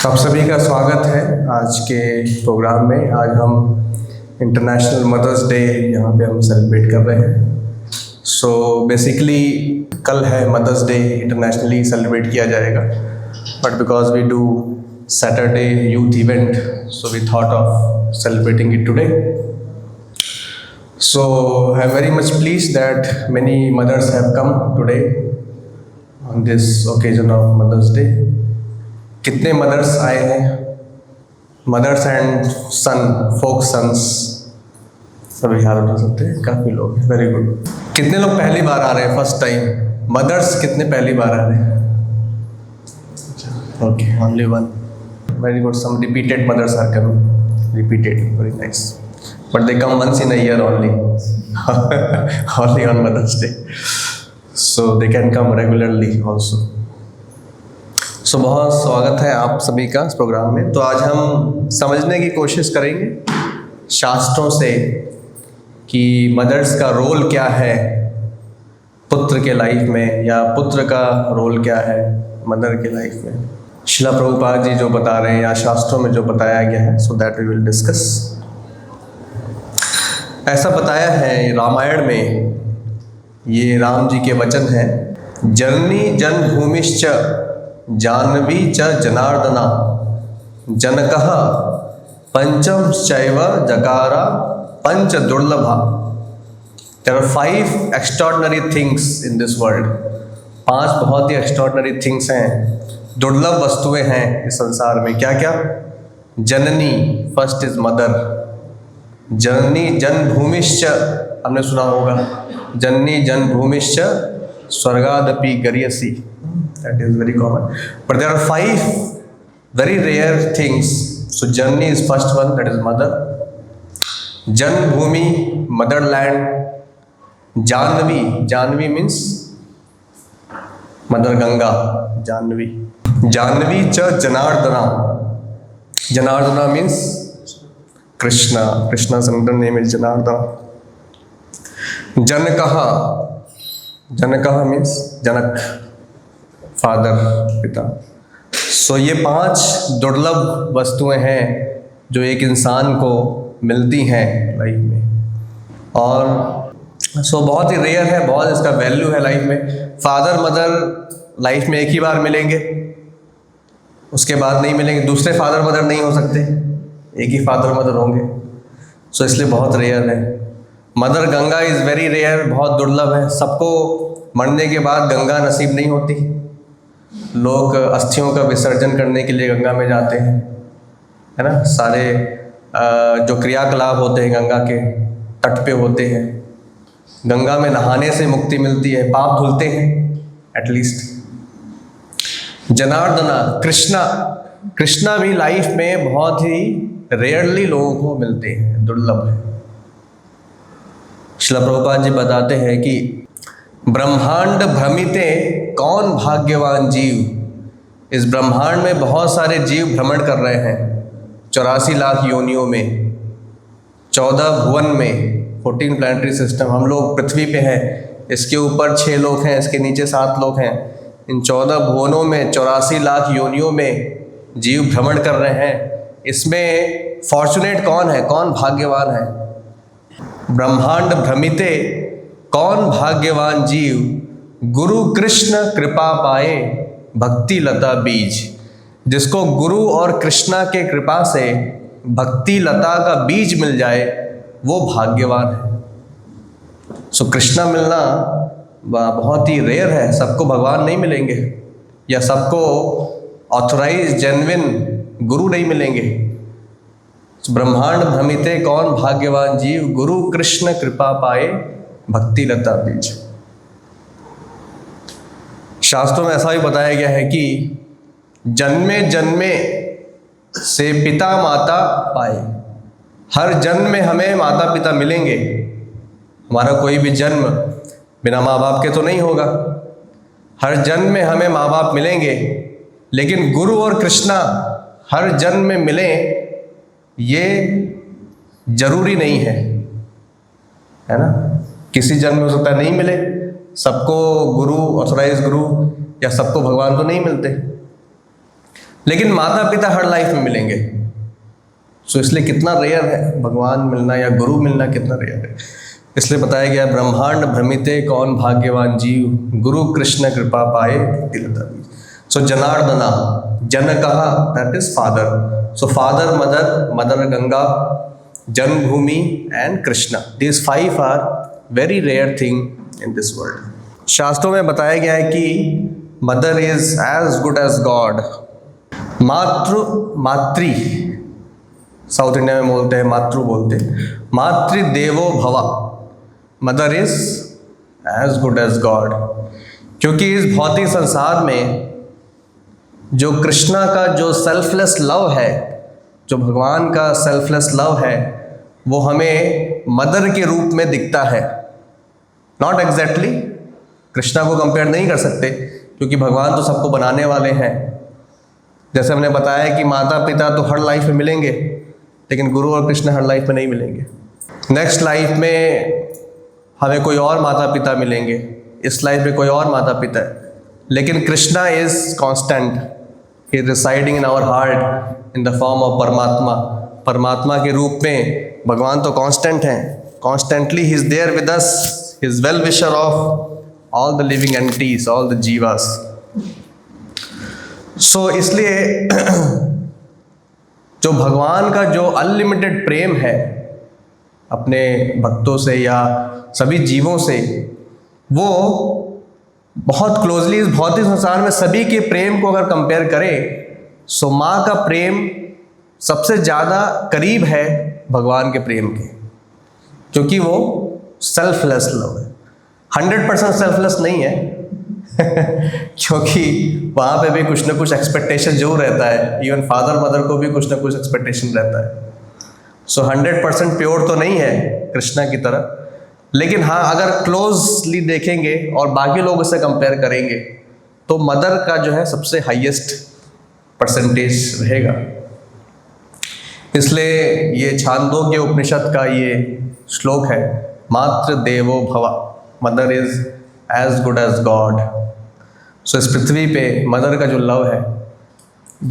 आप सभी का स्वागत है आज के प्रोग्राम में। आज हम इंटरनेशनल मदर्स डे यहाँ पे हम सेलिब्रेट कर रहे हैं। सो बेसिकली कल है मदर्स डे, इंटरनेशनली सेलिब्रेट किया जाएगा, but because we do Saturday youth event, so we thought of celebrating it today. So I am very much pleased that many mothers have come today on this occasion of Mother's Day. कितने mothers आए हैं? Mothers and son, folk sons, सभी हाथ उठा सकते हैं, काफ़ी लोग हैं, वेरी गुड। कितने लोग पहली बार आ रहे हैं, फर्स्ट टाइम? मदर्स कितने पहली बार आ रहे हैं? Okay, only one, very good. Some repeated mothers are coming, repeated, very nice, but they come once in a year only, only on Mother's Day, so they can come regularly also. So बहुत स्वागत है आप सभी का इस programme में। तो आज हम समझने की कोशिश करेंगे शास्त्रों से कि मदर्स का रोल क्या है पुत्र के लाइफ में, या पुत्र का रोल क्या है मदर के लाइफ में। श्रील प्रभुपाद जी जो बता रहे हैं या शास्त्रों में जो बताया गया है, so that we will discuss. ऐसा बताया है रामायण में, ये राम जी के वचन हैं, जननी जन्मभूमिश्च जानवी च जनार्दना जनकः पंचम चैव जकारा पंच दुर्लभा। There are 5 extraordinary things in this world. 5 बहुत ही एक्स्ट्रॉर्डिनरी थिंग्स हैं, दुर्लभ वस्तुएं हैं इस संसार में। क्या क्या? जननी, फर्स्ट इज मदर। जननी जन्मभूमिश्च, हमने सुना होगा, जननी जन्मभूमिश्च स्वर्गादपि गरीयसी, that is very common, but there are 5 very rare things. So Janani is first one, that is mother. Janmabhoomi, motherland. Janvi, Janvi means mother Ganga, Janvi. Janvi cha Janardana. Janardana means Krishna. Krishna's another name is Janardana. Janakaha, Janakaha means Janak, father, पिता। सो ये 5 दुर्लभ वस्तुएं हैं जो एक इंसान को मिलती हैं लाइफ में, और सो बहुत ही रेयर है, बहुत इसका वैल्यू है लाइफ में। फादर मदर लाइफ में एक ही बार मिलेंगे, उसके बाद नहीं मिलेंगे। दूसरे फादर मदर नहीं हो सकते, एक ही फादर मदर होंगे, सो इसलिए बहुत रेयर है। Mother Ganga is very rare, बहुत दुर्लभ है। सबको मरने के बाद गंगा नसीब नहीं होती। लोग अस्थियों का विसर्जन करने के लिए गंगा में जाते हैं, है ना। सारे जो क्रियाकलाप होते हैं गंगा के तट पे होते हैं। गंगा में नहाने से मुक्ति मिलती है, पाप धुलते हैं एटलीस्ट। जनार्दना, कृष्णा, कृष्णा भी लाइफ में बहुत ही रेयरली लोगों को मिलते हैं, दुर्लभ है। श्रील प्रभुपाद जी बताते हैं कि ब्रह्मांड भ्रमिते कौन भाग्यवान जीव। इस ब्रह्मांड में बहुत सारे जीव भ्रमण कर रहे हैं, 84 लाख योनियों में, 14 भुवन में, 14 प्लैनेटरी सिस्टम। हम लोग पृथ्वी पे हैं, इसके ऊपर 6 लोग हैं, इसके नीचे 7 लोग हैं। इन 14 भुवनों में 84 लाख योनियों में जीव भ्रमण कर रहे हैं। इसमें फॉर्चुनेट कौन है, कौन भाग्यवान है? ब्रह्मांड भ्रमिते कौन भाग्यवान जीव, गुरु कृष्ण कृपा पाए भक्ति लता बीज। जिसको गुरु और कृष्णा के कृपा से भक्ति लता का बीज मिल जाए, वो भाग्यवान है। सो कृष्णा मिलना बहुत ही रेयर है, सबको भगवान नहीं मिलेंगे, या सबको ऑथोराइज जेन्युइन गुरु नहीं मिलेंगे। ब्रह्मांड भ्रमिते कौन भाग्यवान जीव, गुरु कृष्ण कृपा पाए भक्ति लता बीज। शास्त्रों में ऐसा भी बताया गया है कि जन्मे जन्मे से पिता माता पाए। हर जन्म में हमें माता पिता मिलेंगे। हमारा कोई भी जन्म बिना माँ बाप के तो नहीं होगा। हर जन्म में हमें माँ बाप मिलेंगे, लेकिन गुरु और कृष्णा हर जन्म में मिले ये जरूरी नहीं है ना। किसी जन्म में हो सकता है नहीं मिले, सबको गुरु, ऑथोराइज गुरु या सबको भगवान तो नहीं मिलते। लेकिन माता पिता हर लाइफ में मिलेंगे। सो इसलिए कितना रेयर है भगवान मिलना या गुरु मिलना, कितना रेयर है। इसलिए बताया गया ब्रह्मांड भ्रमिते कौन भाग्यवान जीव, गुरु कृष्ण कृपा पाए तिलता। सो जनार्दना, जन कहा that is father. So father, mother, mother Ganga, जन्मभूमि and Krishna, this 5 are very rare thing in this world. शास्त्रों में बताया गया है कि mother is as good as God. मातृ, साउथ इंडिया में बोलते हैं मातृ बोलते हैं, मातृदेवो भवा, mother is as good as God. क्योंकि इस भौतिक संसार में जो कृष्णा का जो सेल्फलेस लव है, जो भगवान का सेल्फलेस लव है, वो हमें मदर के रूप में दिखता है। नॉट एग्जैक्टली, कृष्णा को कंपेयर नहीं कर सकते क्योंकि भगवान तो सबको बनाने वाले हैं। जैसे हमने बताया कि माता पिता तो हर लाइफ में मिलेंगे, लेकिन गुरु और कृष्ण हर लाइफ में नहीं मिलेंगे। नेक्स्ट लाइफ में हमें कोई और माता पिता मिलेंगे, इस लाइफ में कोई और माता पिता है, लेकिन Krishna is constant, he is residing in our heart in the form of परमात्मा। परमात्मा के रूप में भगवान तो कांस्टेंट हैं, constantly he is there with us, he is well wisher of all the living entities, all the जीवास। सो इसलिए जो भगवान का जो अनलिमिटेड प्रेम है अपने भक्तों से या सभी जीवों से, वो बहुत क्लोजली इस भौतिक संसार में सभी के प्रेम को अगर कंपेयर करें, सो माँ का प्रेम सबसे ज़्यादा करीब है भगवान के प्रेम के, क्योंकि वो सेल्फलेस लव है। 100% सेल्फलेस नहीं है क्योंकि वहाँ पे भी कुछ ना कुछ एक्सपेक्टेशन जरूर रहता है, इवन फादर मदर को भी कुछ ना कुछ एक्सपेक्टेशन रहता है। सो 100% प्योर तो नहीं है कृष्णा की तरह, लेकिन हाँ अगर क्लोजली देखेंगे और बाकी लोगों से कंपेयर करेंगे तो मदर का जो है सबसे हाईएस्ट परसेंटेज रहेगा। इसलिए ये छांदोग्य उपनिषद का ये श्लोक है, मातृ देवो भवा, mother is as good as God. So इस पृथ्वी पे मदर का जो लव है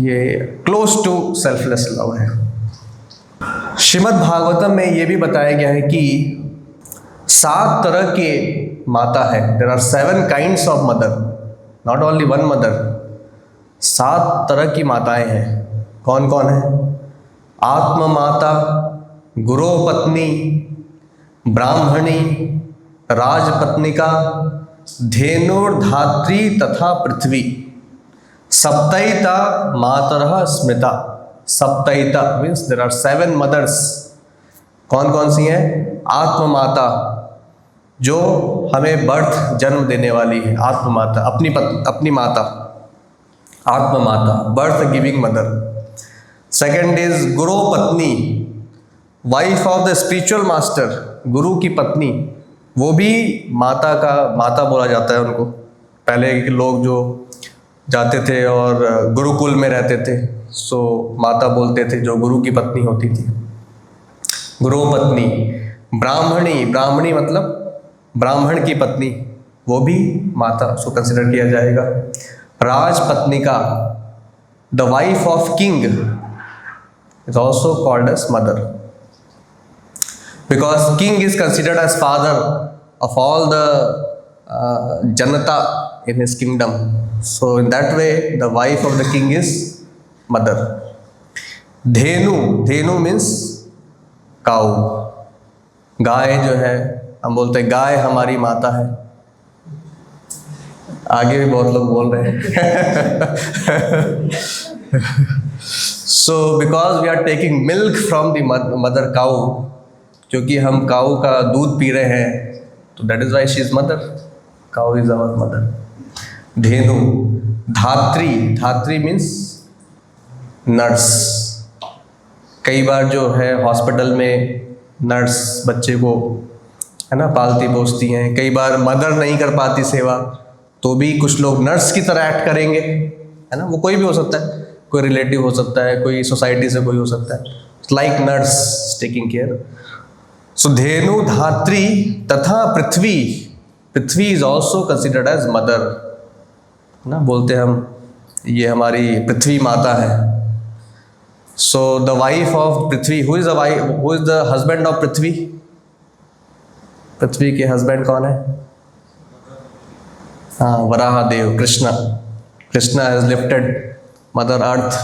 ये क्लोज टू सेल्फलेस लव है। श्रीमद् भागवतम में ये भी बताया गया है कि 7 तरह के माता है। There are 7 kinds of mother, not only one mother, 7 तरह की माताएं हैं। कौन कौन है? आत्म माता, गुरु पत्नी, ब्राह्मणी, राजपत्निका, धेनुर्धात्री तथा पृथ्वी। सप्तैता मातरः स्मृता। सप्तैता मीन्स देयर आर 7 मदर्स। कौन कौन सी हैं? आत्म माता, जो हमें बर्थ जन्म देने वाली है, आत्म माता, अपनी माता, आत्म माता, birth giving mother. Second is गुरु पत्नी, wife of the spiritual master, गुरु की पत्नी, वो भी माता का, माता बोला जाता है उनको। पहले के लोग जो जाते थे और गुरुकुल में रहते थे, सो माता बोलते थे जो गुरु की पत्नी होती थी, गुरु पत्नी। ब्राह्मणी, ब्राह्मणी मतलब ब्राह्मण की पत्नी, वो भी माता उसको कंसिडर किया जाएगा। राजपत्निका, the wife of king, is also called as mother, because king is considered as father of all the janata in his kingdom. So in that way the wife of the king is mother. Dhenu, Dhenu means cow, गाय जो है, हम बोलते हैं गाय हमारी माता है। आगे भी बहुत लोग बोल रहे हैं so because we are taking milk from the mother cow, क्योंकि हम काऊ का दूध पी रहे हैं, तो that is why she is mother, cow is our mother. धेनु, धात्री, धात्री मीन्स नर्स। कई बार जो है हॉस्पिटल में नर्स बच्चे को है ना पालती पोसती हैं। कई बार मदर नहीं कर पाती सेवा, तो भी कुछ लोग नर्स की तरह एक्ट करेंगे, है ना। वो कोई भी हो सकता है, कोई रिलेटिव हो सकता है, कोई सोसाइटी से कोई हो सकता है, like nurse taking care. So धेनु, धात्री तथा पृथ्वी, Prithvi is also considered as mother, ना बोलते हैं हम ये हमारी पृथ्वी माता है। So the wife of Prithvi, who is the husband of Prithvi? पृथ्वी के हस्बैंड कौन है? हाँ, Varaha Dev, Krishna. Krishna has lifted mother earth.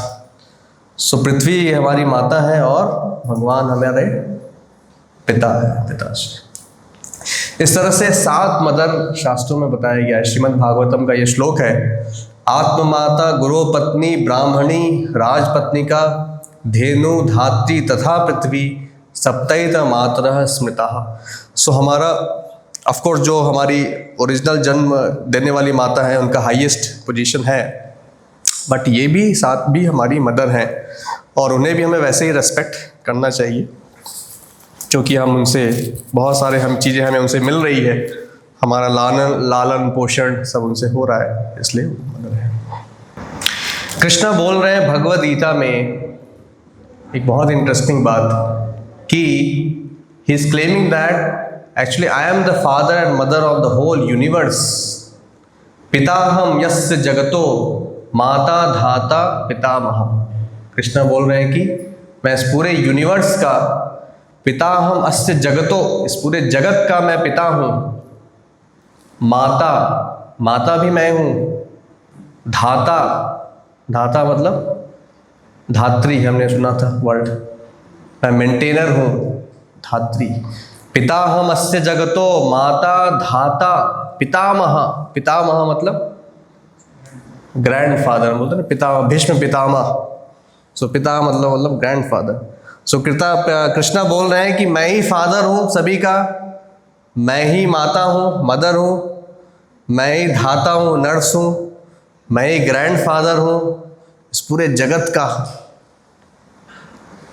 So पृथ्वी हमारी माता है और भगवान हमारे पिता है, पिताश्री। इस तरह से 7 मदर शास्त्रों में बताया गया है। श्रीमद् भागवतम का ये श्लोक है, आत्ममाता गुरु पत्नी ब्राह्मणी राजपत्निका धेनु धात्री तथा पृथ्वी सप्तैत मातरः स्मृता। सो हमारा ऑफकोर्स जो हमारी ओरिजिनल जन्म देने वाली माता है उनका हाईएस्ट पोजीशन है, बट ये भी 7 भी हमारी मदर हैं और उन्हें भी हमें वैसे ही रेस्पेक्ट करना चाहिए, क्योंकि हम उनसे बहुत सारे चीज़ें हमें उनसे मिल रही है। हमारा लालन पोषण सब उनसे हो रहा है, इसलिए मदर है। कृष्णा बोल रहे हैं भगवद गीता में एक बहुत इंटरेस्टिंग बात कि he is claiming that actually I am the father and mother of the whole universe. पिताहम यस्य जगतो माता धाता पितामह। कृष्णा बोल रहे हैं कि मैं इस पूरे यूनिवर्स का पिता हम, अस्य जगतो, इस पूरे जगत का मैं पिता हूँ। माता, माता भी मैं हूँ। धाता, धाता मतलब धात्री, हमने सुना था वर्ड, मैं मेंटेनर हूँ, धात्री। पिता हम अस्य जगतो माता धाता पितामह। पितामह मतलब ग्रैंडफादर बोलते ना, पिता, भीष्म पितामह। सो पिता मतलब ग्रैंडफादर। सो कृष्णा बोल रहे हैं कि मैं ही फादर हूँ सभी का, मैं ही माता हूँ, मदर हूँ, मैं ही धाता हूँ, नर्स हूँ, मैं ही ग्रैंडफादर हूँ इस पूरे जगत का।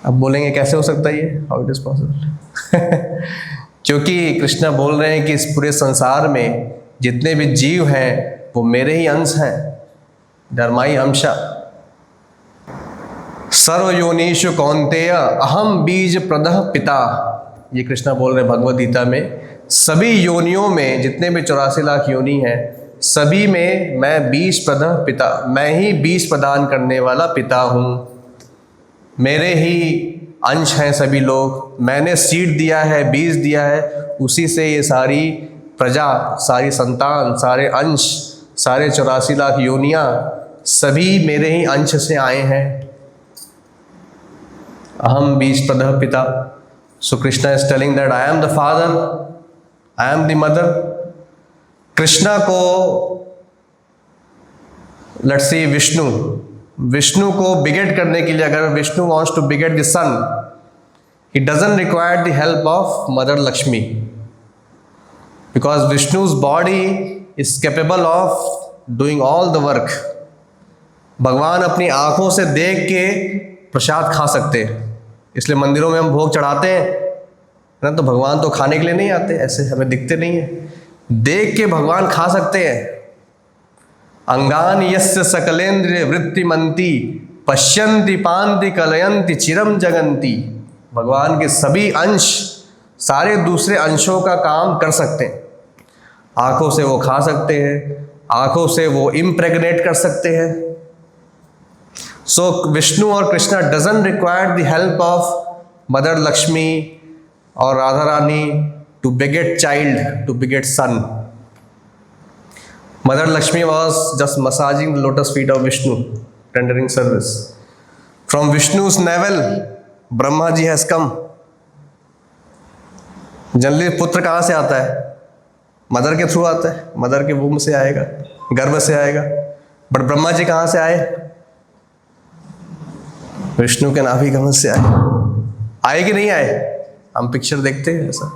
अब बोलेंगे कैसे हो सकता है ये, हाउ इट इज पॉसिबल? क्योंकि कृष्णा बोल रहे हैं कि इस पूरे संसार में जितने भी जीव हैं वो मेरे ही अंश हैं, धर्माई अंशा। सर्वयोनिषु कौन्तेय अहम बीज प्रदः पिता। ये कृष्णा बोल रहे भगवद गीता में, सभी योनियों में, जितने भी 84 लाख योनि हैं, सभी में मैं बीज प्रदः पिता, मैं ही बीज प्रदान करने वाला पिता हूँ। मेरे ही अंश हैं सभी लोग, मैंने सीड दिया है, बीज दिया है, उसी से ये सारी प्रजा, सारी संतान, सारे अंश, सारे 84 लाख योनियाँ सभी मेरे ही अंश से आए हैं। अहम बीज प्रदः पिता। So Krishna is telling that I am the father, I am the mother. Krishna को लेट्स सी विष्णु को बिगेट करने के लिए, अगर Vishnu wants to beget the son, he doesn't require the help of mother Lakshmi, because Vishnu's body is capable of doing all the work. भगवान अपनी आंखों से देख के प्रसाद खा सकते हैं, इसलिए मंदिरों में हम भोग चढ़ाते हैं ना, तो भगवान तो खाने के लिए नहीं आते, ऐसे हमें दिखते नहीं है, देख के भगवान खा सकते हैं। अंगान यस्य सकलेन्द्रिय वृत्तिमंती पश्यन्ति पान्ति कलयन्ति चिरम जगन्ति। भगवान के सभी अंश सारे दूसरे अंशों का काम कर सकते हैं। आंखों से वो खा सकते हैं, आंखों से वो इम्प्रेग्नेट कर सकते हैं। सो विष्णु और Krishna doesn't require the help of mother Lakshmi और Radha Rani to beget child, to beget son. Mother Lakshmi was just massaging the lotus feet of Vishnu, rendering service. From Vishnu's navel, Brahma ji has come. Generally पुत्र कहाँ से आता है? Mother के through आता है, mother के वूम से आएगा, गर्भ से आएगा। बट ब्रह्मा जी कहाँ से आए? विष्णु के नाभि कमल से आए कि नहीं आए? हम पिक्चर देखते हैं ऐसा।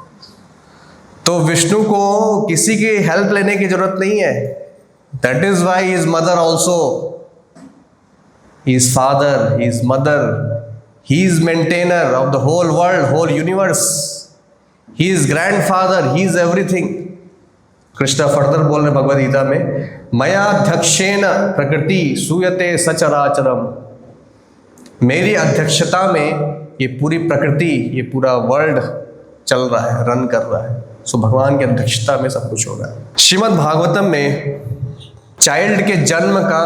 तो विष्णु को किसी की हेल्प लेने की जरूरत नहीं है। That is why he is mother also, he is father, he is mother, he is maintainer of the whole world, whole universe, he is grandfather, he is everything. Krishna further बोल रहे भगवद गीता में, मयाध्यक्षेन प्रकृति सूयते सचराचरम। मेरी अध्यक्षता में ये पूरी प्रकृति, ये पूरा वर्ल्ड चल रहा है, रन कर रहा है। सो भगवान की अध्यक्षता में सब कुछ हो रहा है। श्रीमद् भागवतम में चाइल्ड के जन्म का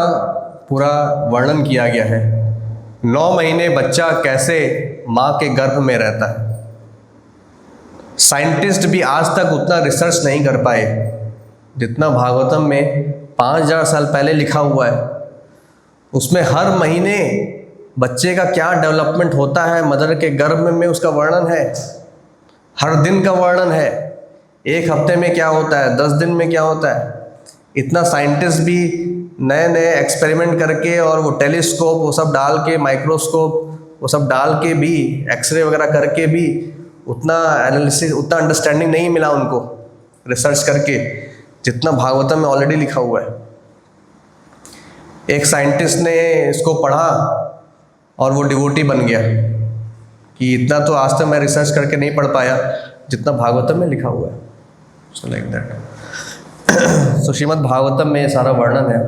पूरा वर्णन किया गया है। 9 महीने बच्चा कैसे माँ के गर्भ में रहता है। साइंटिस्ट भी आज तक उतना रिसर्च नहीं कर पाए जितना भागवतम में 5000 साल पहले लिखा हुआ है। उसमें हर महीने बच्चे का क्या डेवलपमेंट होता है मदर के गर्भ में उसका वर्णन है, हर दिन का वर्णन है, एक हफ्ते में क्या होता है, 10 दिन में क्या होता है। इतना साइंटिस्ट भी नए नए एक्सपेरिमेंट करके और वो टेलीस्कोप वो सब डाल के, माइक्रोस्कोप वो सब डाल के भी, एक्सरे वगैरह करके भी उतना एनालिसिस, उतना अंडरस्टैंडिंग नहीं मिला उनको रिसर्च करके जितना भागवतम में ऑलरेडी लिखा हुआ है। एक साइंटिस्ट ने इसको पढ़ा और वो डिवोटी बन गया कि इतना तो आज तक मैं रिसर्च करके नहीं पढ़ पाया जितना भागवतम में लिखा हुआ है। So like that. So Shrimad Bhagavatam में ये सारा वर्णन है।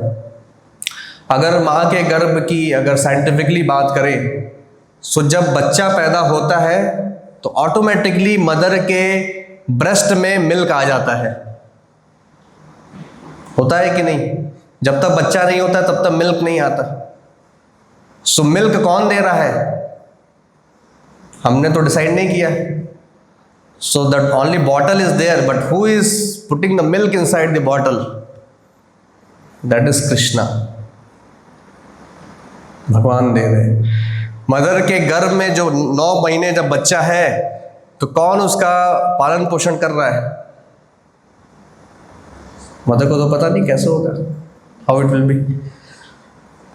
अगर माँ के गर्भ की अगर साइंटिफिकली बात करें, सो जब बच्चा पैदा होता है तो ऑटोमेटिकली मदर के ब्रेस्ट में मिल्क आ जाता है। होता है कि नहीं? जब तक बच्चा नहीं होता तब तक मिल्क नहीं आता। सो मिल्क कौन दे रहा है? हमने तो डिसाइड नहीं किया। So that only bottle is there, but who is putting the milk inside the bottle? That is Krishna. भगवान दे रहे हैं। मदर के गर्भ में जो 9 महीने जब बच्चा है तो कौन उसका पालन पोषण कर रहा है? मदर को तो पता नहीं कैसे होगा, हाउ इट विल बी,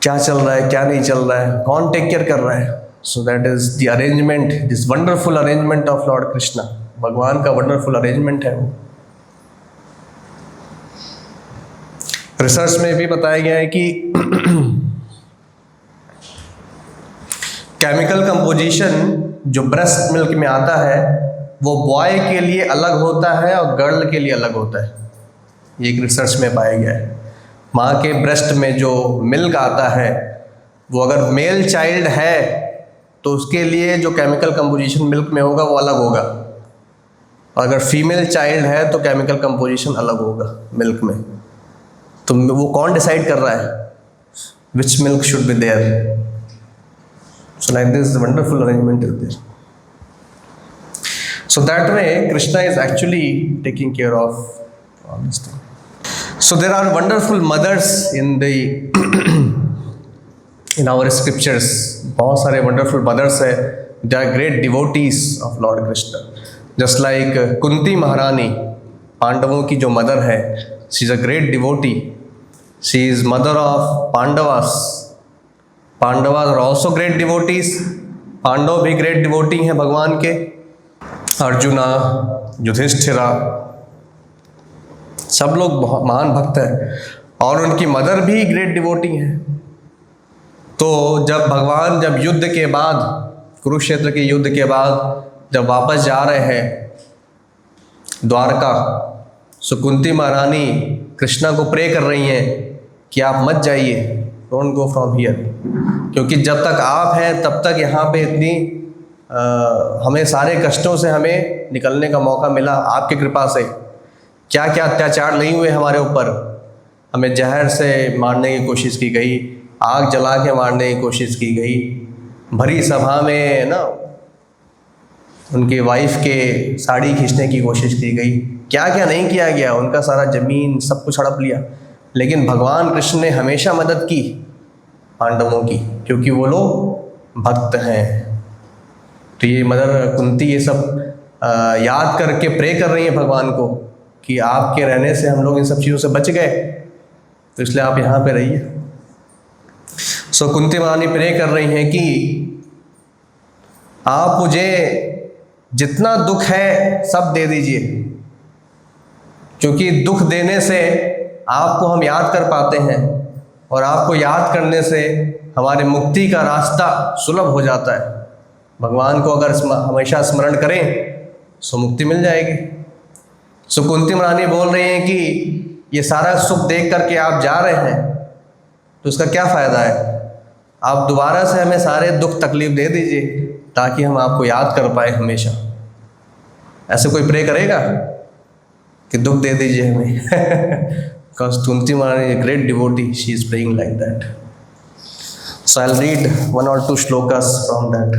क्या चल रहा है क्या नहीं चल रहा है, कौन टेक केयर कर रहा है। So that is the arrangement, this wonderful arrangement of Lord Krishna. भगवान का वंडरफुल अरेंजमेंट है वो। रिसर्च में भी बताया गया है कि केमिकल कंपोजिशन जो ब्रेस्ट मिल्क में आता है वो बॉय के लिए अलग होता है और गर्ल के लिए अलग होता है। ये एक रिसर्च में पाया गया है। माँ के ब्रेस्ट में जो मिल्क आता है वो अगर मेल चाइल्ड है तो उसके लिए जो केमिकल कंपोजिशन मिल्क में होगा वो अलग होगा, और अगर फीमेल चाइल्ड है तो केमिकल कंपोजिशन अलग होगा मिल्क में। तो वो कौन डिसाइड कर रहा है which milk should be there? So like this wonderful arrangement is there. So that way Krishna is actually taking care of all this thing. So there are wonderful mothers in the in our scriptures. बहुत सारे wonderful mothers है. They are great devotees of Lord Krishna. Just like Kunti Maharani, पांडवों की जो mother है, she is a great devotee. She is mother of Pandavas. Pandavas are also great devotees. Pandava भी great devotee हैं भगवान के। अर्जुना, युधिष्ठिरा, सब लोग महान भक्त हैं और उनकी मदर भी ग्रेट डिवोटी हैं। तो जब भगवान जब युद्ध के बाद, कुरुक्षेत्र के युद्ध के बाद जब वापस जा रहे हैं द्वारका, सो कुंती महारानी कृष्णा को प्रे कर रही हैं कि आप मत जाइए, डोंट गो फ्रॉम हियर, क्योंकि जब तक आप हैं तब तक यहाँ पे इतनी हमें सारे कष्टों से हमें निकलने का मौका मिला आपकी कृपा से। क्या क्या अत्याचार नहीं हुए हमारे ऊपर। हमें जहर से मारने की कोशिश की गई, आग जला के मारने की कोशिश की गई, भरी सभा में ना उनकी वाइफ के साड़ी खींचने की कोशिश की गई। क्या क्या नहीं किया गया, उनका सारा ज़मीन सब कुछ हड़प लिया। लेकिन भगवान कृष्ण ने हमेशा मदद की पांडवों की, क्योंकि वो लोग भक्त हैं। तो ये मदर कुंती ये सब याद करके प्रे कर रही है भगवान को कि आपके रहने से हम लोग इन सब चीज़ों से बच गए, तो इसलिए आप यहाँ पे रहिए। सो कुंती महारानी प्रे कर रही हैं कि आप मुझे जितना दुख है सब दे दीजिए, क्योंकि दुख देने से आपको हम याद कर पाते हैं और आपको याद करने से हमारे मुक्ति का रास्ता सुलभ हो जाता है। भगवान को अगर हमेशा स्मरण करें तो मुक्ति मिल जाएगी। सो कुंती महारानी बोल रही हैं कि ये सारा सुख देख करके आप जा रहे हैं तो उसका क्या फ़ायदा है, आप दोबारा से हमें सारे दुख तकलीफ दे दीजिए ताकि हम आपको याद कर पाए हमेशा। ऐसे कोई प्रे करेगा कि दुख दे दीजिए हमें? Because कुंती महारानी is a great devotee, she is praying like that. So I'll read 1 or 2 shlokas from that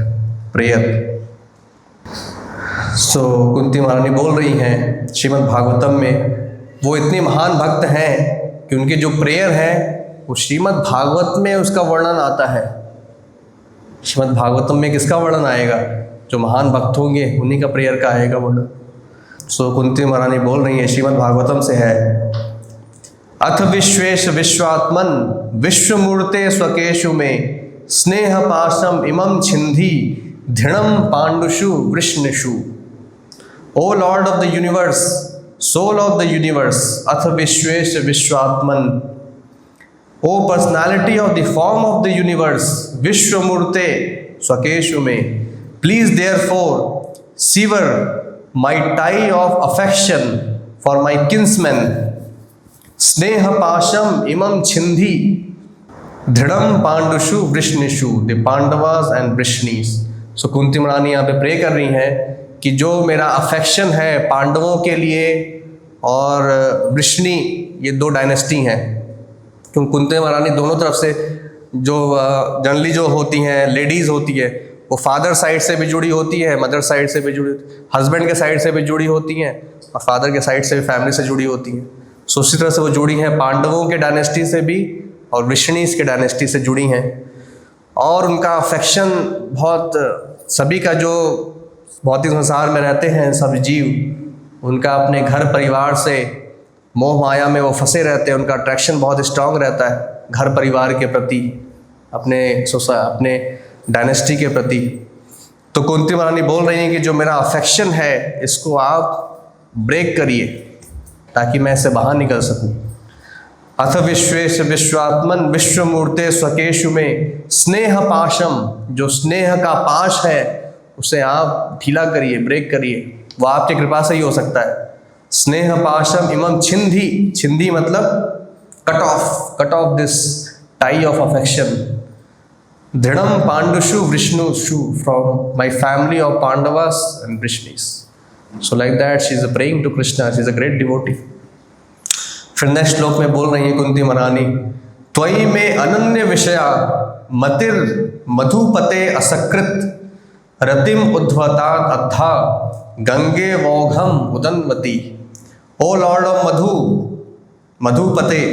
prayer. So Kunti महारानी बोल रही हैं श्रीमद् भागवतम में, वो इतनी महान भक्त हैं कि उनकी जो प्रेयर है वो श्रीमद् भागवत में उसका वर्णन आता है। श्रीमद् भागवतम में किसका वर्णन आएगा? जो महान भक्त होंगे उन्हीं का प्रेयर का आएगा वर्णन। सो कुंती महारानी बोल रही है, श्रीमद् भागवतम से है, अथ विश्वेश विश्वात्मन विश्वमूर्ते स्वकेशु में स्नेह पाशम इमं छिंधि दृढ़म पांडुषु वृष्णिषु। O Lord of the universe, soul of the universe, अथ विश्वेश विश्वात्मन, O personality of the form of the universe, विश्वमूर्ते स्वकेशु में, please therefore sever my tie of affection for my kinsmen, sneha pasham imam chindhi dhridam pandushu vrishnishu, the Pandavas and Vrishnis। सो कुंती महारानी यहाँ पे pray कर रही हैं कि जो मेरा अफेक्शन है पांडवों के लिए और वृष्णि, ये 2 डायनेस्टी हैं, क्योंकि कुंती महारानी दोनों तरफ से जो जनरली जो होती हैं लेडीज़ होती है वो फादर साइड से भी जुड़ी होती है, मदर साइड से भी जुड़ी, हस्बैंड के साइड से भी जुड़ी होती हैं और फादर के साइड से भी फैमिली से जुड़ी होती हैं। सो उसी तरह से वो जुड़ी हैं पांडवों के डायनेस्टी से भी और वृष्णिस के डायनेस्टी से जुड़ी हैं। और उनका अफेक्शन बहुत, सभी का जो भौतिक संसार में रहते हैं सब जीव, उनका अपने घर परिवार से मोह माया में वो फंसे रहते हैं, उनका अट्रैक्शन बहुत स्ट्रांग रहता है घर परिवार के प्रति, अपने डायनेस्टी के प्रति। तो कुंती महारानी बोल रही हैं कि जो मेरा अफेक्शन है इसको आप ब्रेक करिए ताकि मैं इससे बाहर निकल सकूं। अथ विश्वेश विश्वात्मन विश्वमूर्ते स्वकेशु में स्नेह पाशम, जो स्नेह का पाश है उसे आप ढीला करिए, ब्रेक करिए, वो आपकी कृपा से ही हो सकता है। स्नेह पाशम इमं छिंधि, छिंधि मतलब cut off this tie of affection. दृढ़म पांडुषु वृष्णुषु, from my family of Pandavas and Vrishnis. So like that she is praying to Krishna, she is a great devotee. फिर नेक्स्ट श्लोक में बोल रही है कुंती महारानी, त्वयि में अनन्य विषया मतिर मधुपते असकृत रतिम उद्भवतात अद्धा गंगे वौघम उदन्वती। ओ लॉर्ड ऑफ मधुपते,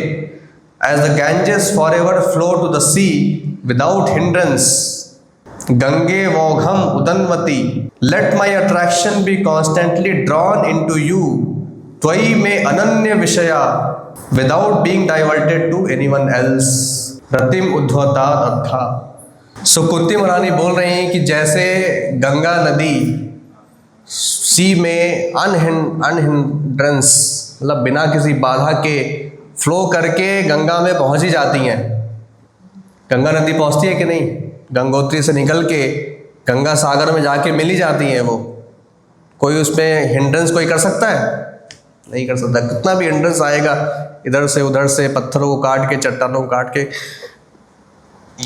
as the Ganges forever flow to the sea without hindrance, Gange Vogham Udanvati, let my attraction be constantly drawn into you, Twayi me ananya vishaya, without being diverted to anyone else, Ratim Udhvata Adha। सो कुंती महारानी बोल रही हैं कि जैसे गंगा नदी सी में अनहिंड्रेंस, मतलब बिना किसी बाधा के फ्लो करके गंगा में पहुंच ही जाती हैं। गंगा नदी पहुंचती है कि नहीं? गंगोत्री से निकल के गंगा सागर में जाके मिल ही जाती हैं वो। कोई उसमें हिंड्रेंस कोई कर सकता है? नहीं कर सकता। कितना भी हिंड्रेंस आएगा इधर से उधर से, पत्थरों को काट के, चट्टानों को काट के,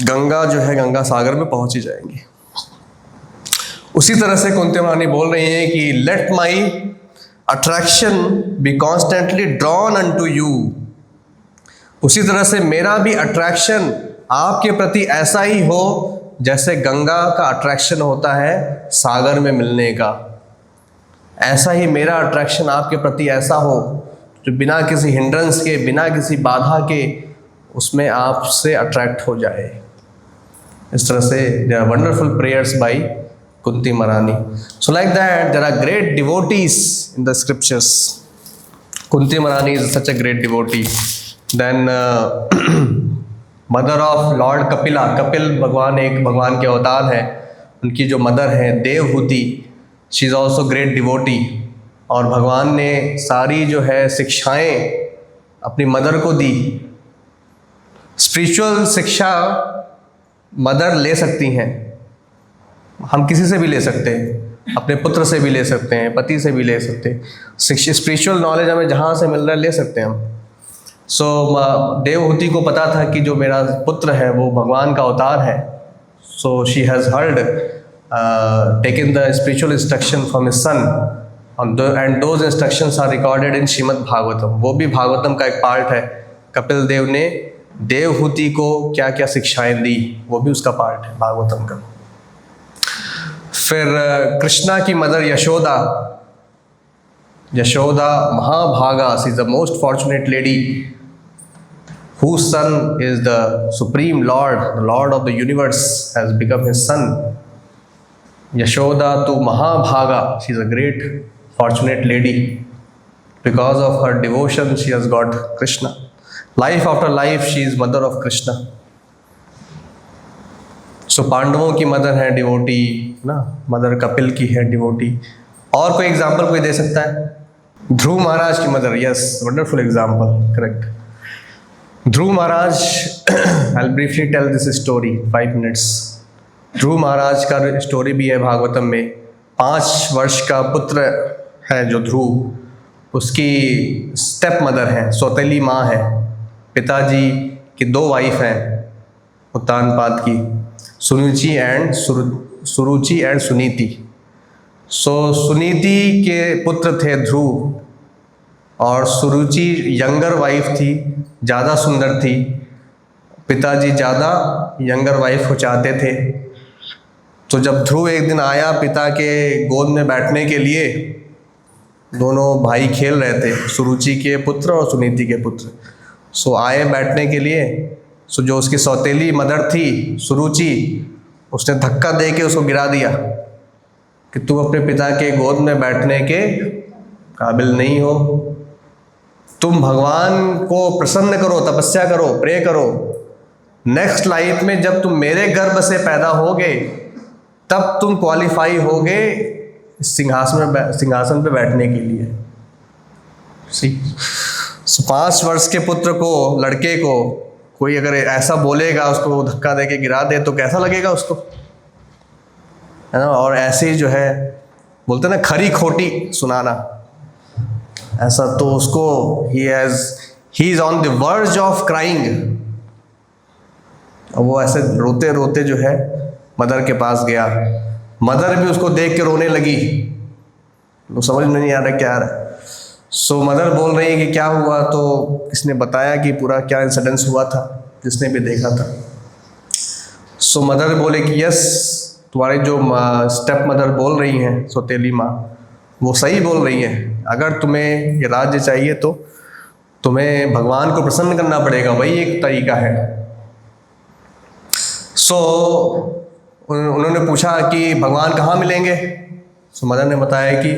गंगा जो है गंगा सागर में पहुंच ही जाएंगी। उसी तरह से कुंती महारानी बोल रही हैं कि let my attraction be constantly drawn unto you, उसी तरह से मेरा भी अट्रैक्शन आपके प्रति ऐसा ही हो जैसे गंगा का अट्रैक्शन होता है सागर में मिलने का। ऐसा ही मेरा अट्रैक्शन आपके प्रति ऐसा हो जो बिना किसी हिंड्रेंस के, बिना किसी बाधा के उसमें आपसे अट्रैक्ट हो जाए। इस तरह से there are wonderful prayers by Kunti Maharani. So like that there are great devotees in the scriptures. Kunti Maharani is such a great devotee. Then mother of Lord Kapila, Kapil भगवान के अवतार हैं, उनकी जो मदर हैं Devahuti, she is also great devotee. और भगवान ने सारी जो है शिक्षाएं अपनी मदर को दी। स्पिरिचुअल शिक्षा मदर ले सकती हैं, हम किसी से भी ले सकते हैं, अपने पुत्र से भी ले सकते हैं, पति से भी ले सकते हैं। स्पिरिचुअल नॉलेज हमें जहाँ से मिल रहा है ले सकते हैं हम। सो देवहूति को पता था कि जो मेरा पुत्र है वो भगवान का अवतार है। So she has heard taken the spiritual instruction from his son, and those instructions are recorded in Shrimad Bhagavatam. वो भी भागवतम का एक पार्ट है। कपिल देव ने देवहूति को क्या क्या शिक्षाएं दी, वो भी उसका पार्ट है भागवतम का। फिर कृष्णा की मदर यशोदा, यशोदा महाभागा, she is the most fortunate lady whose son is the supreme lord, the lord of the universe has become his son. Yashoda to Mahabhaga, she is a great fortunate lady. Because of her devotion she has got Krishna. Life after life she is mother of Krishna. So पांडवों की mother है devotee ना, mother Kapil की है devotee. और कोई example कोई दे सकता है? ध्रुव महाराज की mother, yes, wonderful example, correct. Dhruv Maharaj, I'll briefly tell this story 5 minutes। ध्रुव महाराज का स्टोरी भी है भागवतम में। 5 वर्ष का पुत्र है जो ध्रुव, उसकी स्टेप मदर है, सौतेली माँ है। पिताजी की 2 वाइफ हैं उत्तानपाद की, सुरुचि एंड सुनीति। सो सुनीति के पुत्र थे ध्रुव, और सुरुचि यंगर वाइफ थी, ज़्यादा सुंदर थी। पिताजी ज़्यादा यंगर वाइफ को चाहते थे। तो जब ध्रुव एक दिन आया पिता के गोद में बैठने के लिए, दोनों भाई खेल रहे थे, सुरुचि के पुत्र और सुनीति के पुत्र। सो आए बैठने के लिए। सो जो उसकी सौतेली मदर थी सुरुचि, उसने धक्का दे के उसको गिरा दिया कि तुम अपने पिता के गोद में बैठने के काबिल नहीं हो। तुम भगवान को प्रसन्न करो, तपस्या करो, प्रे करो। नेक्स्ट लाइफ में जब तुम मेरे गर्भ से पैदा होगे तब तुम क्वालिफाई होगे सिंहासन पे बैठने के लिए। 5 वर्ष के पुत्र को, लड़के को कोई अगर ऐसा बोलेगा, उसको धक्का दे के गिरा दे तो कैसा लगेगा उसको, है ना। और ऐसे ही जो है बोलते ना खरी खोटी सुनाना, ऐसा तो उसको he is on the verge of crying. वो ऐसे रोते रोते जो है मदर के पास गया। मदर भी उसको देख के रोने लगी, तो समझ में नहीं आ रहा क्या आ रहा है। सो मदर बोल रही है कि क्या हुआ, तो किसने बताया कि पूरा क्या इंसिडेंस हुआ था, जिसने भी देखा था। सो मदर बोले कि यस, तुम्हारी जो स्टेप मदर बोल रही हैं, सौतेली माँ, वो सही बोल रही हैं। अगर तुम्हें ये राज्य चाहिए तो तुम्हें भगवान को प्रसन्न करना पड़ेगा, वही एक तरीका है। सो उन्होंने पूछा कि भगवान कहाँ मिलेंगे। सो मदर ने बताया कि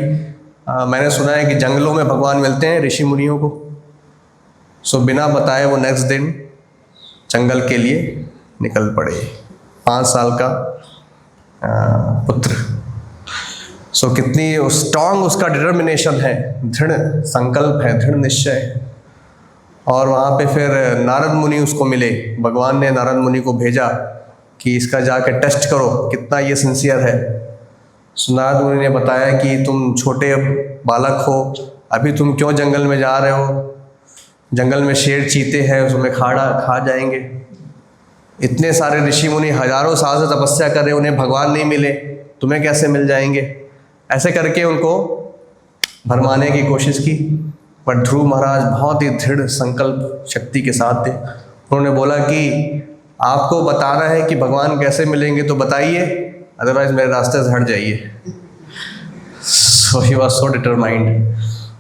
मैंने सुना है कि जंगलों में भगवान मिलते हैं ऋषि मुनियों को। सो बिना बताए वो नेक्स्ट दिन जंगल के लिए निकल पड़े। 5 साल का पुत्र। सो कितनी स्ट्रांग उसका डिटर्मिनेशन है, दृढ़ संकल्प है, दृढ़ निश्चय। और वहाँ पे फिर नारद मुनि उसको मिले। भगवान ने नारद मुनि को भेजा कि इसका जाके टेस्ट करो कितना ये सिंसियर है। सो नारद मुनि ने बताया कि तुम छोटे बालक हो, अभी तुम क्यों जंगल में जा रहे हो, जंगल में शेर चीते हैं, उसमें खा जाएंगे। इतने सारे ऋषि मुनि हजारों साल से तपस्या कर रहे, उन्हें भगवान नहीं मिले, तुम्हें कैसे मिल जाएंगे। ऐसे करके उनको भरमाने की कोशिश की। पर ध्रुव महाराज बहुत ही दृढ़ संकल्प शक्ति के साथ थे। उन्होंने बोला कि आपको बताना है कि भगवान कैसे मिलेंगे तो बताइए, अदरवाइज मेरे रास्ते से हट जाइए। So he was so determined.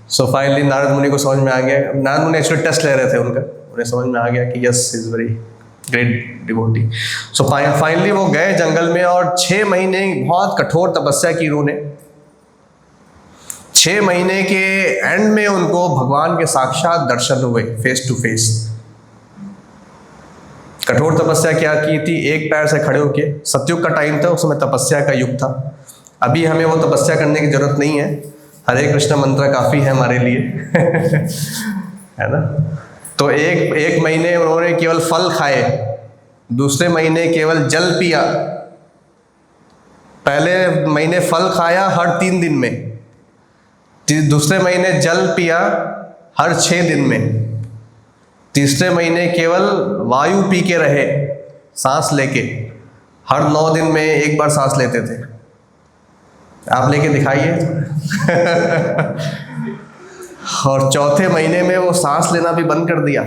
So finally Narad Muni को समझ में आ गया। नारद मुनि एक्चुअली टेस्ट ले रहे थे उनका, उन्हें समझ में आ गया कि yes is very great devotee. So finally वो गए जंगल में और 6 महीने बहुत कठोर तपस्या की उन्होंने। 6 महीने के एंड में उनको भगवान के साक्षात दर्शन हुए, फेस टू फेस। कठोर तपस्या क्या की थी, एक पैर से खड़े होके। सतयुग का टाइम था, उस समय तपस्या का युग था। अभी हमें वो तपस्या करने की जरूरत नहीं है, हरे कृष्ण मंत्र काफ़ी है हमारे लिए है ना। तो एक महीने उन्होंने केवल फल खाए, दूसरे महीने केवल जल पिया। पहले महीने फल खाया हर 3 दिन में, दूसरे महीने जल पिया हर 6 दिन में, तीसरे महीने केवल वायु पी के रहे, सांस लेके। हर 9 दिन में एक बार सांस लेते थे। आप लेके दिखाइए और चौथे महीने में वो सांस लेना भी बंद कर दिया।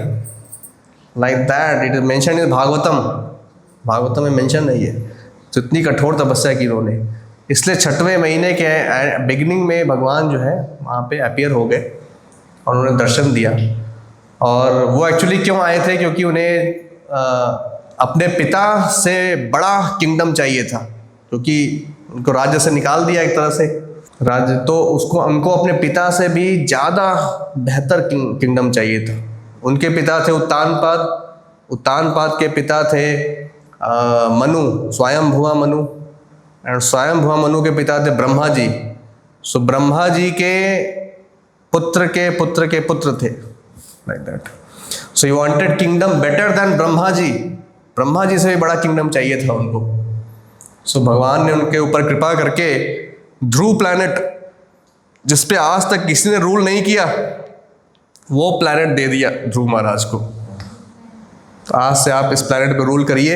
Like that it is mention in Bhagavatam में मेंशन नहीं है। तो इतनी कठोर तपस्या की उन्होंने, इसलिए 6वें महीने के बिगिनिंग में भगवान जो है वहाँ पे अपीयर हो गए और उन्होंने दर्शन दिया। और वो एक्चुअली क्यों आए थे, क्योंकि उन्हें अपने पिता से बड़ा किंगडम चाहिए था, क्योंकि उनको राज्य से निकाल दिया एक तरह से राज्य, तो उसको उनको अपने पिता से भी ज़्यादा बेहतर किंगडम चाहिए था। उनके पिता थे उत्तानपाद के पिता थे मनु, स्वयंभुवा मनु, और स्वयंभुवा मनु के पिता थे ब्रह्मा जी। सो ब्रह्मा जी के पुत्र के पुत्र के पुत्र थे, like that. So you wanted kingdom better than Brahma ji से भी बड़ा किंगडम चाहिए था उनको। सो भगवान ने उनके ऊपर कृपा करके ध्रुव प्लैनेट, जिस पे आज तक किसी ने रूल नहीं किया, वो प्लैनेट दे दिया ध्रुव महाराज को। तो आज से आप इस प्लैनेट पे रूल करिए।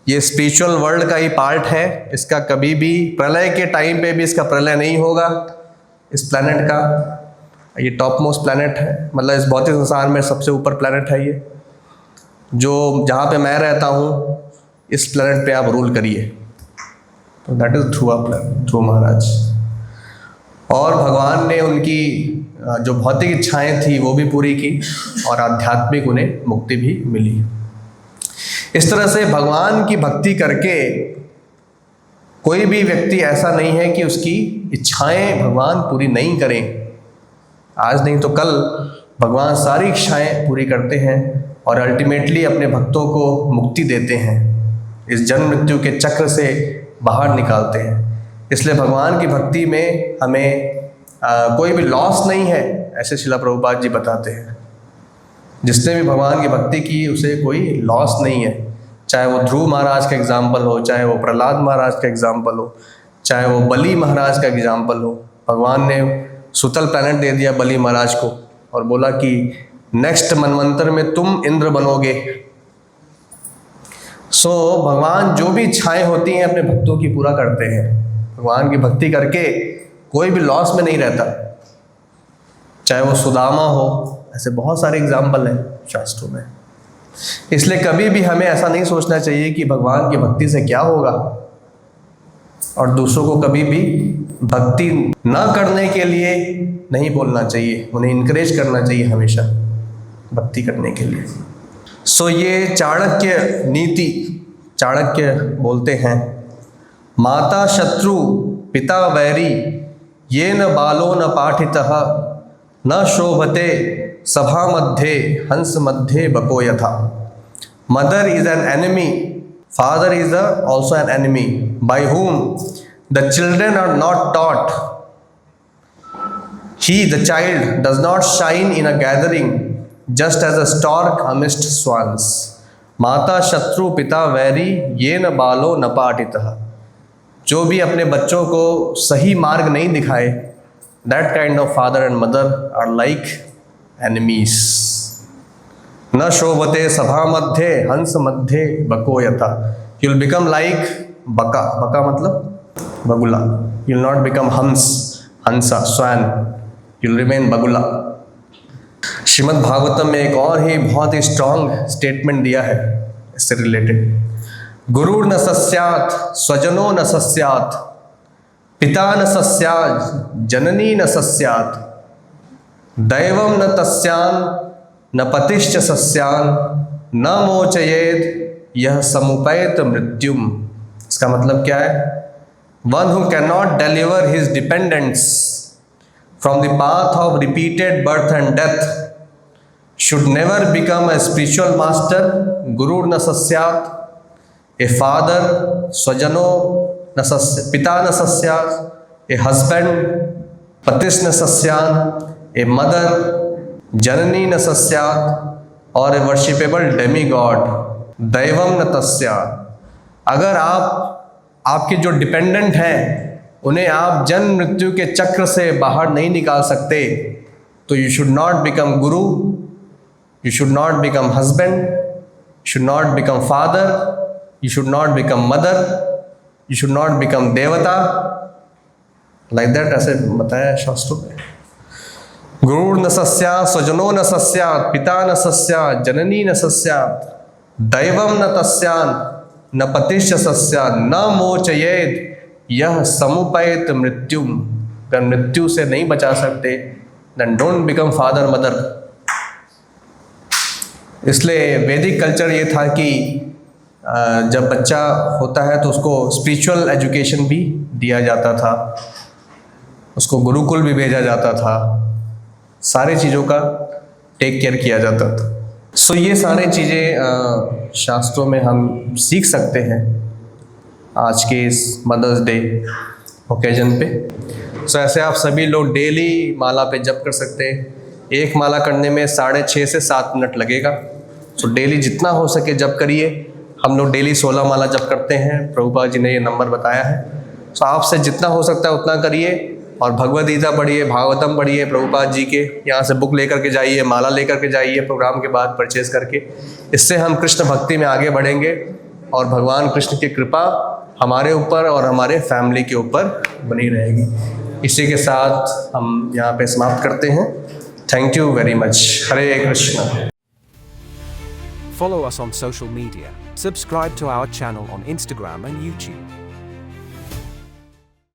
ये स्पिरिचुअल वर्ल्ड का ही पार्ट है, इसका कभी भी प्रलय के टाइम पे भी इसका प्रलय नहीं होगा इस प्लैनेट का। ये टॉप मोस्ट प्लैनेट है, मतलब इस भौतिक संसार में सबसे ऊपर प्लैनेट है ये, जो जहाँ पे मैं रहता हूँ इस प्लैनेट पे आप रूल करिए। तो दैट इज ध्रुव महाराज। और भगवान ने उनकी जो भौतिक इच्छाएं थी वो भी पूरी की और आध्यात्मिक उन्हें मुक्ति भी मिली। इस तरह से भगवान की भक्ति करके कोई भी व्यक्ति ऐसा नहीं है कि उसकी इच्छाएं भगवान पूरी नहीं करें। आज नहीं तो कल भगवान सारी इच्छाएं पूरी करते हैं और अल्टीमेटली अपने भक्तों को मुक्ति देते हैं, इस जन्म मृत्यु के चक्र से बाहर निकालते हैं। इसलिए भगवान की भक्ति में हमें कोई भी लॉस नहीं है, ऐसे श्रील प्रभुपाद जी बताते हैं। जिसने भी भगवान की भक्ति की उसे कोई लॉस नहीं है, चाहे वो ध्रुव महाराज का एग्जाम्पल हो, चाहे वो प्रहलाद महाराज का एग्जाम्पल हो, चाहे वो बलि महाराज का एग्जाम्पल हो। भगवान ने सुतल प्लैनेट दे दिया बलि महाराज को और बोला कि नेक्स्ट मनवंतर में तुम इंद्र बनोगे। सो भगवान जो भी इच्छाएं होती हैं अपने भक्तों की पूरा करते हैं। भगवान की भक्ति करके कोई भी लॉस में नहीं रहता, चाहे वो सुदामा हो, ऐसे बहुत सारे एग्जाम्पल हैं शास्त्रों में। इसलिए कभी भी हमें ऐसा नहीं सोचना चाहिए कि भगवान की भक्ति से क्या होगा, और दूसरों को कभी भी भक्ति न करने के लिए नहीं बोलना चाहिए, उन्हें इनकरेज करना चाहिए हमेशा भक्ति करने के लिए। सो ये चाणक्य नीति, चाणक्य बोलते हैं, माता शत्रु पिता वैरी ये न बालो न पाठितः न शोभते सभा मध्ये हंस मध्ये बको यथा। Mother is an enemy, father is also an enemy by whom the children are not taught. He, the child, does not shine in a gathering just as a stork amidst swans. माता शत्रु पिता vary ये न बालो न पाठितः। जो भी अपने बच्चों को सही मार्ग नहीं दिखाए, that kind of father and mother are like enemies. न शोभते सभा मध्ये हंस मध्ये बको यथा। You will become like बका, बका मतलब बगुला। You will not become हंस, हंसा, स्वान। You will remain बगुला। श्रीमद् भागवतम में एक और ही बहुत ही स्ट्रॉन्ग स्टेटमेंट दिया है इससे रिलेटेड। गुरु न सस्यात् स्वजनो न सस्यात् पिता न सस्यात् जननी न सस्यात् दैवं न तस्यान् न पतिश्च सस्यान् न मोचयेत् यह समुपैत मृत्युम। इसका मतलब क्या है? One who can not deliver his dependents from the path of repeated birth and death should never become a spiritual master. Guru न सस्यात्, a father, स्वजनो न सस्यात्, पिता न सस्यात्, a husband, पतिस् न सस्यात्, a mother, जननी न सस्यात्, और a worshipable demigod, दैवम न तस्यात्। अगर आपके जो डिपेंडेंट हैं उन्हें आप जन्म मृत्यु के चक्र से बाहर नहीं निकाल सकते, तो you should not become guru, you should not become husband, you should not become father, you should not become mother, you should not become devata, like that ऐसे बताया शास्त्रों में। गुरुर्न न सस्यात् स्वजनो न सस्यात् पिता न सस्यात् जननी न सस्यात् दैवम न तस्यान् न पतिश्च सस्यात् न मोचयेत् यह समुपैत मृत्युम। अगर मृत्यु से नहीं बचा सकते then don't become father mother. इसलिए वैदिक कल्चर ये था कि जब बच्चा होता है तो उसको स्पिरिचुअल एजुकेशन भी दिया जाता था, उसको गुरुकुल भी भेजा जाता था, सारी चीज़ों का टेक केयर किया जाता था। सो ये सारी चीज़ें शास्त्रों में हम सीख सकते हैं आज के इस मदर्स डे ओकेजन पे। सो ऐसे आप सभी लोग डेली माला पे जप कर सकते हैं। एक माला करने में 6.5 से 7 मिनट लगेगा। सो डेली जितना हो सके जप करिए। हम लोग डेली 16 माला जप करते हैं, प्रभुपाद जी ने ये नंबर बताया है। सो आपसे जितना हो सकता है उतना करिए और भगवद गीता पढ़िए, भागवतम पढ़िए, प्रभुपाद जी के यहाँ से बुक लेकर के जाइए, माला लेकर के जाइए प्रोग्राम के बाद परचेज करके। इससे हम कृष्ण भक्ति में आगे बढ़ेंगे और भगवान कृष्ण की कृपा हमारे ऊपर और हमारे फैमिली के ऊपर बनी रहेगी। इसी के साथ हम यहाँ पे समाप्त करते हैं। Thank you very much. Hare Krishna. Follow us on social media. Subscribe to our channel on Instagram and YouTube.